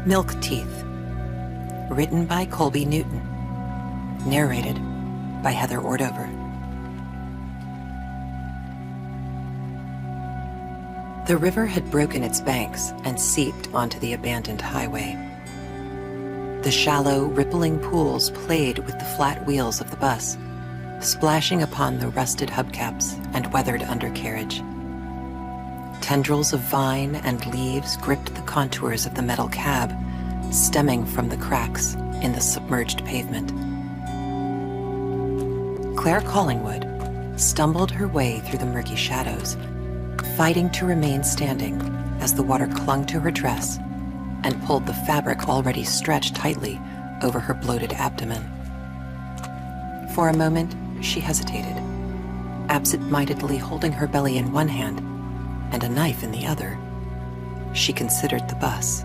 Milk Teeth, written by Colby Newton, narrated by Heather Ordover. The river had broken its banks and seeped onto the abandoned highway. The shallow, rippling pools played with the flat wheels of the bus, splashing upon the rusted hubcaps and weathered undercarriage. Tendrils of vine and leaves gripped the contours of the metal cab, stemming from the cracks in the submerged pavement. Claire Collingwood stumbled her way through the murky shadows, fighting to remain standing as the water clung to her dress and pulled the fabric already stretched tightly over her bloated abdomen. For a moment, she hesitated, absent-mindedly holding her belly in one hand and a knife in the other. She considered the bus.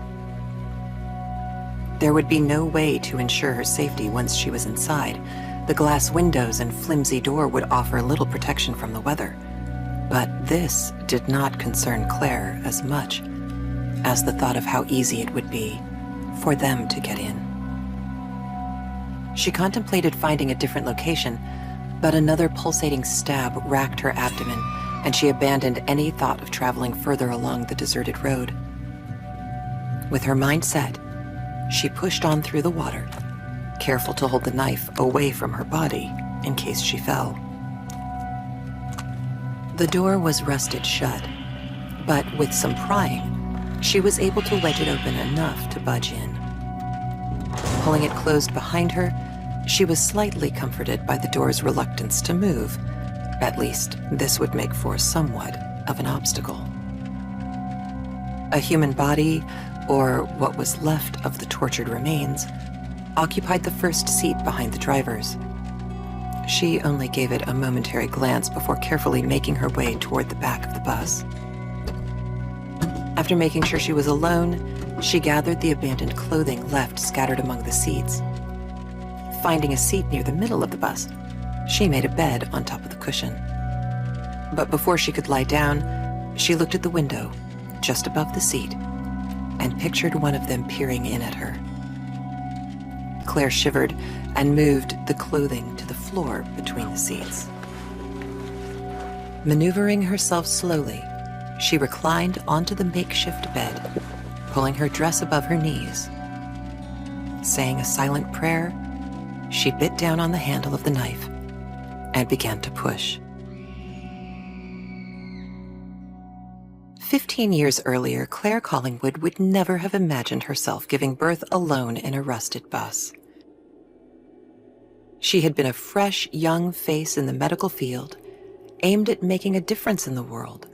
There would be no way to ensure her safety once she was inside. The glass windows and flimsy door would offer little protection from the weather. But this did not concern Claire as much as the thought of how easy it would be for them to get in. She contemplated finding a different location, but another pulsating stab racked her abdomen, and she abandoned any thought of traveling further along the deserted road. With her mind set, she pushed on through the water, careful to hold the knife away from her body in case she fell. The door was rusted shut, but with some prying, she was able to wedge it open enough to budge in. Pulling it closed behind her, she was slightly comforted by the door's reluctance to move. At least, this would make for somewhat of an obstacle. A human body, or what was left of the tortured remains, occupied the first seat behind the driver's. She only gave it a momentary glance before carefully making her way toward the back of the bus. After making sure she was alone, she gathered the abandoned clothing left scattered among the seats. Finding a seat near the middle of the bus, she made a bed on top of the cushion. But before she could lie down, she looked at the window just above the seat and pictured one of them peering in at her. Claire shivered and moved the clothing to the floor between the seats. Maneuvering herself slowly, she reclined onto the makeshift bed, pulling her dress above her knees. Saying a silent prayer, she bit down on the handle of the knife and began to push. 15 years earlier, Claire Collingwood would never have imagined herself giving birth alone in a rusted bus. She had been a fresh, young face in the medical field, aimed at making a difference in the world.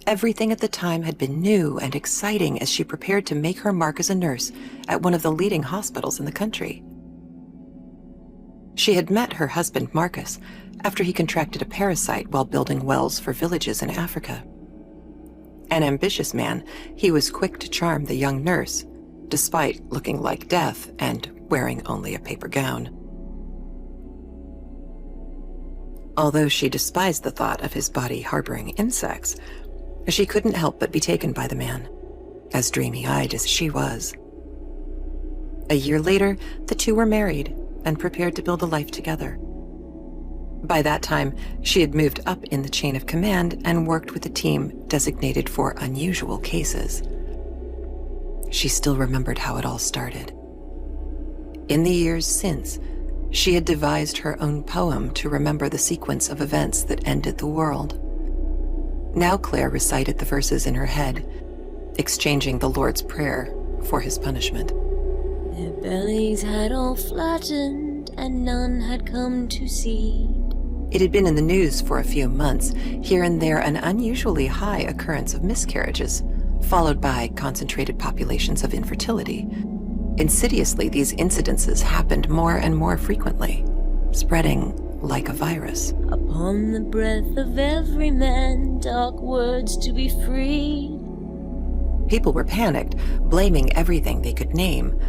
Everything at the time had been new and exciting as she prepared to make her mark as a nurse at one of the leading hospitals in the country. She had met her husband, Marcus, after he contracted a parasite while building wells for villages in Africa. An ambitious man, he was quick to charm the young nurse, despite looking like death and wearing only a paper gown. Although she despised the thought of his body harboring insects, she couldn't help but be taken by the man, as dreamy-eyed as she was. A year later, the two were married and prepared to build a life together. By that time, she had moved up in the chain of command and worked with a team designated for unusual cases. She still remembered how it all started. In the years since, she had devised her own poem to remember the sequence of events that ended the world. Now Claire recited the verses in her head, exchanging the Lord's Prayer for his punishment. Their bellies had all flattened, and none had come to seed. It had been in the news for a few months, here and there an unusually high occurrence of miscarriages, followed by concentrated populations of infertility. Insidiously, these incidences happened more and more frequently, spreading like a virus. Upon the breath of every man, dark words to be freed. People were panicked, blaming everything they could name.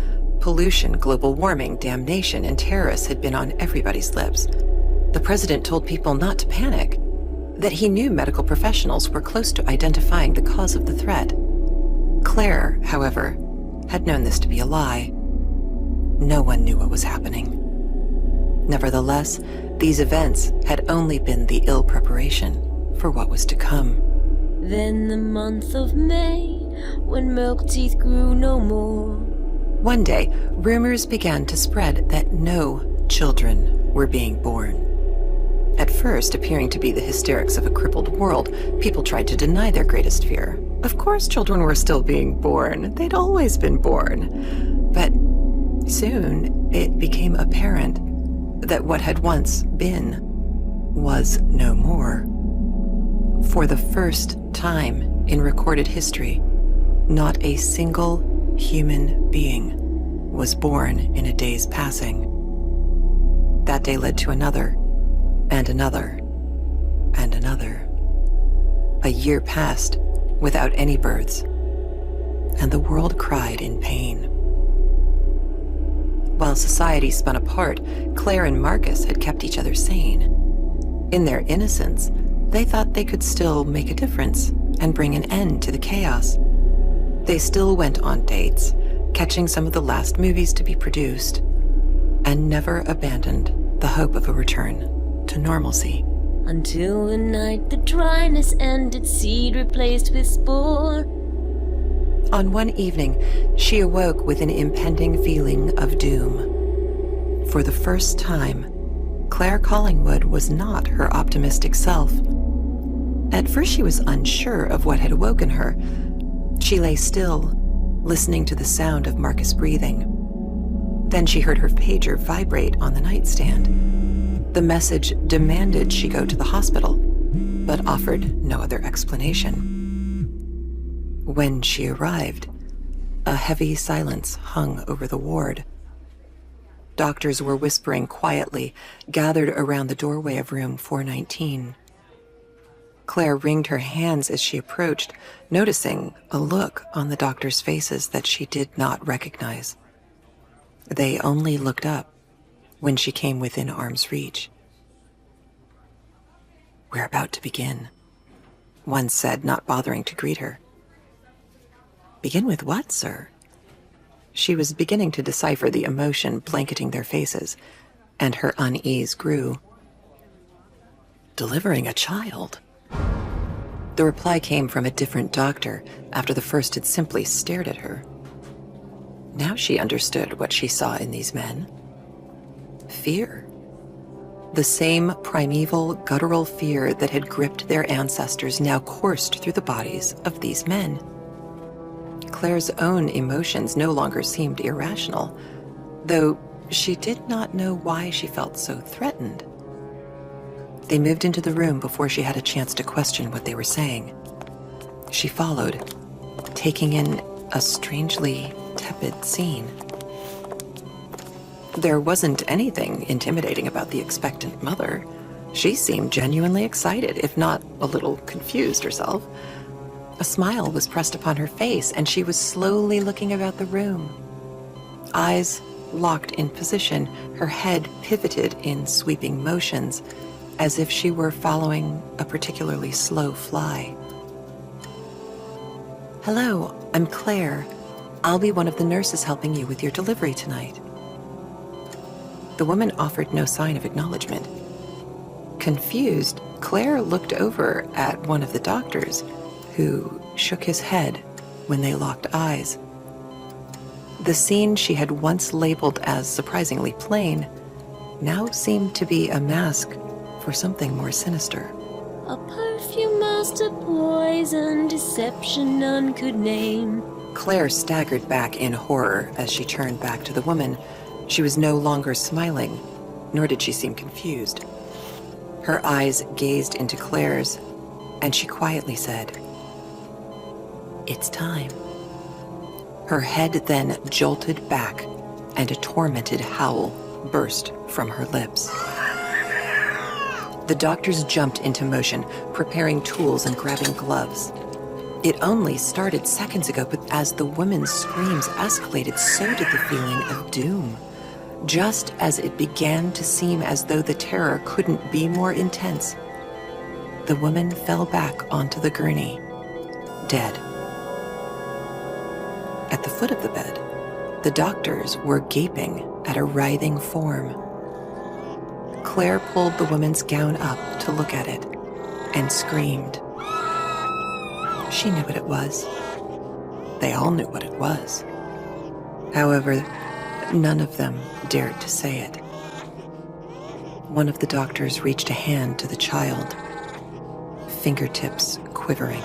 Pollution, global warming, damnation, and terrorists had been on everybody's lips. The president told people not to panic, that he knew medical professionals were close to identifying the cause of the threat. Claire, however, had known this to be a lie. No one knew what was happening. Nevertheless, these events had only been the ill preparation for what was to come. Then the month of May, when milk teeth grew no more. One day, rumors began to spread that no children were being born. At first, appearing to be the hysterics of a crippled world, people tried to deny their greatest fear. Of course, children were still being born. They'd always been born. But soon, it became apparent that what had once been was no more. For the first time in recorded history, not a single human being was born in a day's passing. That day led to another, and another, and another. A year passed without any births, and the world cried in pain. While society spun apart, Claire and Marcus had kept each other sane. In their innocence, they thought they could still make a difference and bring an end to the chaos. They still went on dates, catching some of the last movies to be produced, and never abandoned the hope of a return to normalcy. Until the night the dryness ended, seed replaced with spore. On one evening, she awoke with an impending feeling of doom. For the first time, Claire Collingwood was not her optimistic self. At first, she was unsure of what had awoken her. She lay still, listening to the sound of Marcus breathing. Then she heard her pager vibrate on the nightstand. The message demanded she go to the hospital, but offered no other explanation. When she arrived, a heavy silence hung over the ward. Doctors were whispering quietly, gathered around the doorway of room 419. Claire wringed her hands as she approached, noticing a look on the doctors' faces that she did not recognize. They only looked up when she came within arm's reach. "We're about to begin," one said, not bothering to greet her. "Begin with what, sir?" She was beginning to decipher the emotion blanketing their faces, and her unease grew. "Delivering a child." The reply came from a different doctor after the first had simply stared at her. Now she understood what she saw in these men. Fear. The same primeval, guttural fear that had gripped their ancestors now coursed through the bodies of these men. Claire's own emotions no longer seemed irrational, though she did not know why she felt so threatened. They moved into the room before she had a chance to question what they were saying. She followed, taking in a strangely tepid scene. There wasn't anything intimidating about the expectant mother. She seemed genuinely excited, if not a little confused herself. A smile was pressed upon her face, and she was slowly looking about the room. Eyes locked in position, her head pivoted in sweeping motions, as if she were following a particularly slow fly. "Hello, I'm Claire. I'll be one of the nurses helping you with your delivery tonight." The woman offered no sign of acknowledgement. Confused, Claire looked over at one of the doctors, who shook his head when they locked eyes. The scene she had once labeled as surprisingly plain now seemed to be a mask for something more sinister. A perfume master poison, deception none could name. Claire staggered back in horror as she turned back to the woman. She was no longer smiling, nor did she seem confused. Her eyes gazed into Claire's, and she quietly said, "It's time." Her head then jolted back, and a tormented howl burst from her lips. The doctors jumped into motion, preparing tools and grabbing gloves. It only started seconds ago, but as the woman's screams escalated, so did the feeling of doom. Just as it began to seem as though the terror couldn't be more intense, the woman fell back onto the gurney, dead. At the foot of the bed, the doctors were gaping at a writhing form. Claire pulled the woman's gown up to look at it and screamed. She knew what it was. They all knew what it was. However, none of them dared to say it. One of the doctors reached a hand to the child, fingertips quivering.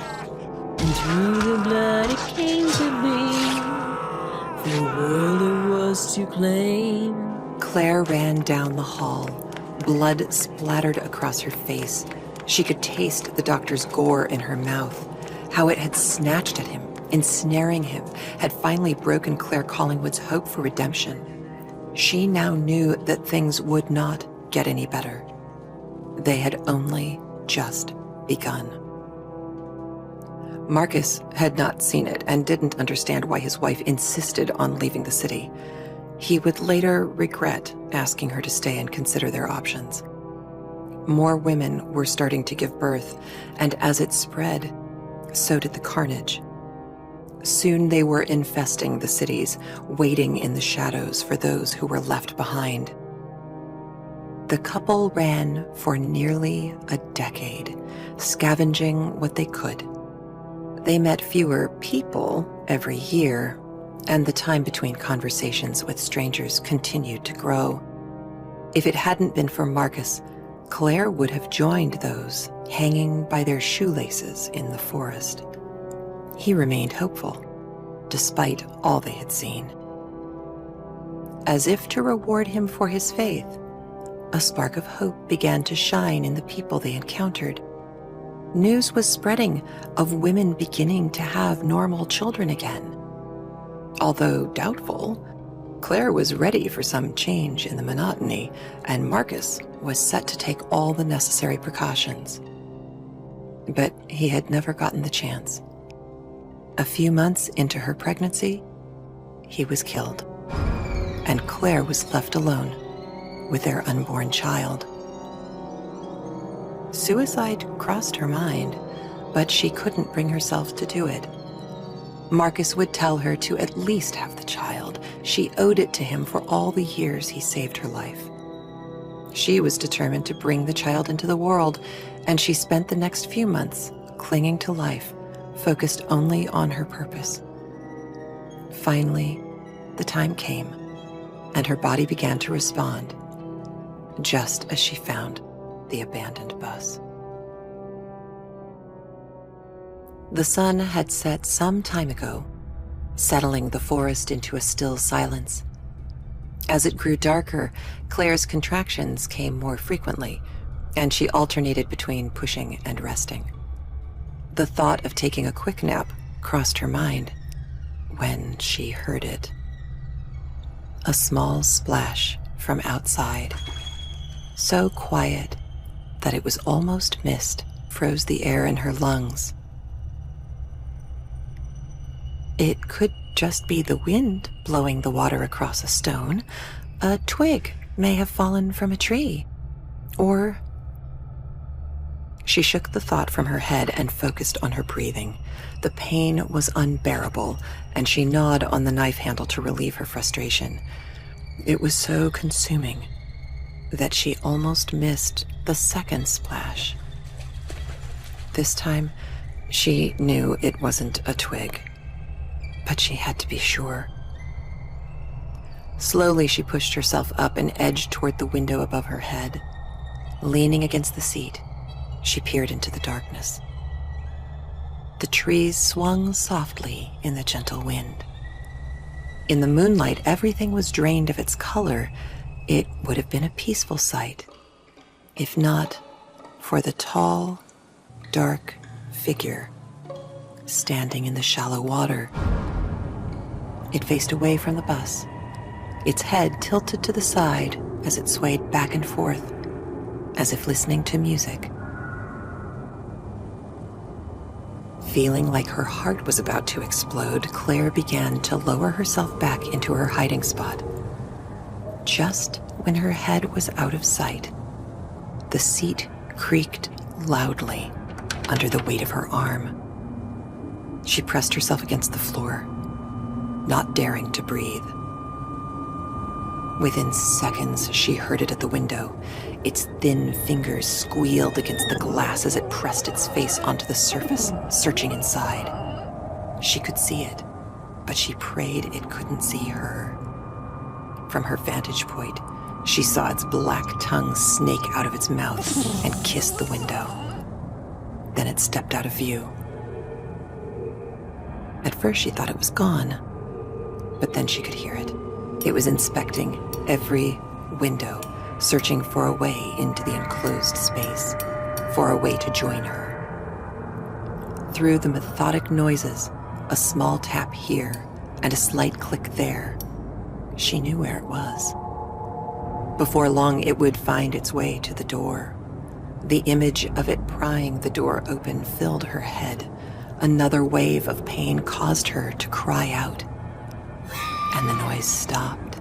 And through the blood it came to be, for the world it was to claim. Claire ran down the hall, blood splattered across her face. She could taste the doctor's gore in her mouth, how it had snatched at him, ensnaring him, had finally broken Claire Collingwood's hope for redemption. She now knew that things would not get any better. They had only just begun. Marcus had not seen it and didn't understand why his wife insisted on leaving the city. He would later regret asking her to stay and consider their options. More women were starting to give birth, and as it spread, so did the carnage. Soon they were infesting the cities, waiting in the shadows for those who were left behind. The couple ran for nearly a decade, scavenging what they could. They met fewer people every year, and the time between conversations with strangers continued to grow. If it hadn't been for Marcus, Claire would have joined those hanging by their shoelaces in the forest. He remained hopeful, despite all they had seen. As if to reward him for his faith, a spark of hope began to shine in the people they encountered. News was spreading of women beginning to have normal children again. Although doubtful, Claire was ready for some change in the monotony, and Marcus was set to take all the necessary precautions. But he had never gotten the chance. A few months into her pregnancy, he was killed, and Claire was left alone with their unborn child. Suicide crossed her mind, but she couldn't bring herself to do it. Marcus would tell her to at least have the child. She owed it to him for all the years he saved her life. She was determined to bring the child into the world, and she spent the next few months clinging to life, focused only on her purpose. Finally, the time came, and her body began to respond, just as she found the abandoned bus. The sun had set some time ago, settling the forest into a still silence. As it grew darker, Claire's contractions came more frequently, and she alternated between pushing and resting. The thought of taking a quick nap crossed her mind when she heard it. A small splash from outside, so quiet that it was almost mist, froze the air in her lungs. It could just be the wind blowing the water across a stone. A twig may have fallen from a tree. Or... She shook the thought from her head and focused on her breathing. The pain was unbearable, and she gnawed on the knife handle to relieve her frustration. It was so consuming that she almost missed the second splash. This time, she knew it wasn't a twig, but she had to be sure. Slowly, she pushed herself up and edged toward the window above her head. Leaning against the seat, she peered into the darkness. The trees swung softly in the gentle wind. In the moonlight, everything was drained of its color. It would have been a peaceful sight, if not for the tall, dark figure standing in the shallow water. It faced away from the bus, its head tilted to the side as it swayed back and forth, as if listening to music. Feeling like her heart was about to explode, Claire began to lower herself back into her hiding spot. Just when her head was out of sight, the seat creaked loudly under the weight of her arm. She pressed herself against the floor. not daring to breathe. Within seconds, she heard it at the window. Its thin fingers squealed against the glass as it pressed its face onto the surface, searching inside. She could see it, but she prayed it couldn't see her. From her vantage point, she saw its black tongue snake out of its mouth and kiss the window. Then it stepped out of view. At first, she thought it was gone, but then she could hear it. It was inspecting every window, searching for a way into the enclosed space, for a way to join her. Through the methodic noises, a small tap here and a slight click there, she knew where it was. Before long, it would find its way to the door. The image of it prying the door open filled her head. Another wave of pain caused her to cry out, and the noise stopped.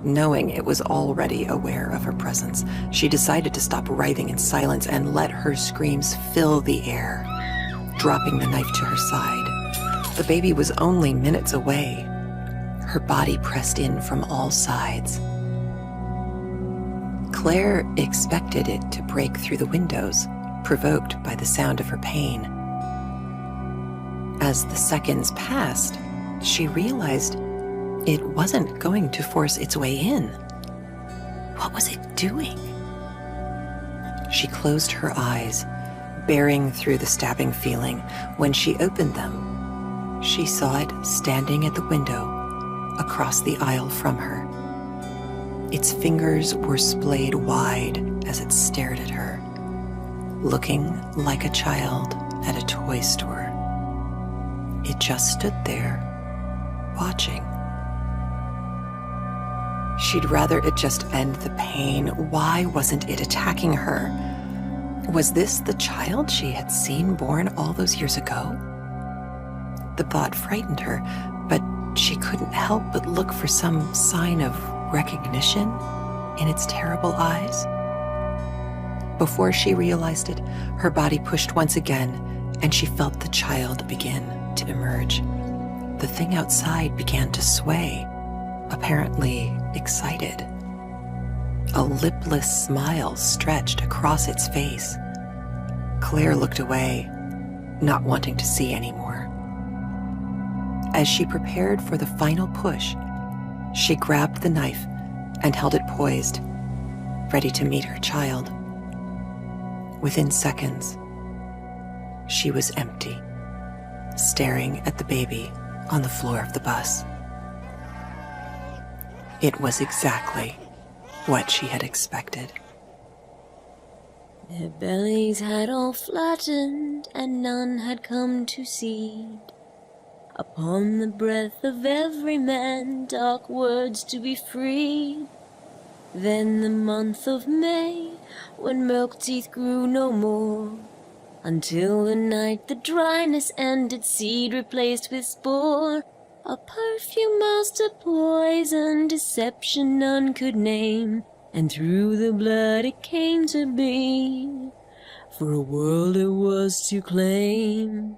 Knowing it was already aware of her presence, she decided to stop writhing in silence and let her screams fill the air, dropping the knife to her side. The baby was only minutes away. Her body pressed in from all sides. Claire expected it to break through the windows, provoked by the sound of her pain. As the seconds passed, she realized it wasn't going to force its way in. What was it doing? She closed her eyes, bearing through the stabbing feeling. When she opened them, she saw it standing at the window across the aisle from her. Its fingers were splayed wide as it stared at her, looking like a child at a toy store. It just stood there, watching. She'd rather it just end the pain. Why wasn't it attacking her? Was this the child she had seen born all those years ago? The thought frightened her, but she couldn't help but look for some sign of recognition in its terrible eyes. Before she realized it, her body pushed once again, and she felt the child begin to emerge. The thing outside began to sway, apparently excited. A lipless smile stretched across its face. Claire looked away, not wanting to see anymore. As she prepared for the final push, she grabbed the knife and held it poised, ready to meet her child. Within seconds, she was empty, staring at the baby on the floor of the bus. It was exactly what she had expected. Their bellies had all flattened, and none had come to seed. Upon the breath of every man, dark words to be freed. Then the month of May, when milk teeth grew no more, until the night the dryness ended, seed replaced with spore. A perfume master poison, deception none could name, and through the blood it came to be, for a world it was to claim.